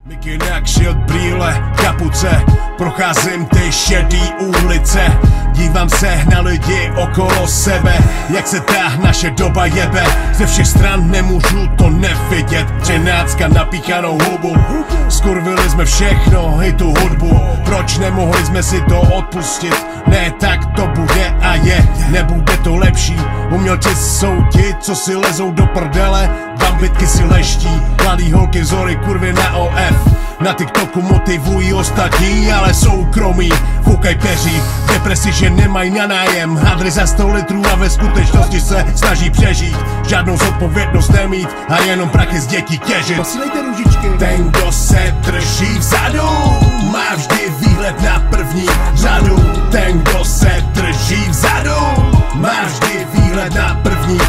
Mikinak, šilt, brýle, kapuce, procházím ty šedý ulice. Dívám se na lidi okolo sebe, jak se ta naše doba jebe. Ze všech stran nemůžu to nevidět, 13 na píchanou hubu. Skurvili jsme všechno, i tu hudbu. Proč nemohli jsme si to odpustit? Ne, tak to bude a je, nebude to lepší. Umělci jsou ti, co si lezou do prdele, bambitky si leští, mladý holky vzory kurvy na OF. Na TikToku motivují ostatní, ale soukromí foukaj peří, depresi, že nemají na nájem, hadry za 100 litrů a ve skutečnosti se snaží přežít. Žádnou zodpovědnost nemít a jenom prachy z dětí těžit. Posílejte růžičky. Ten, kdo se drží vzadu, má vždy výhled na první řadu. Ten, kdo se drží vzadu, má vždy výhled na první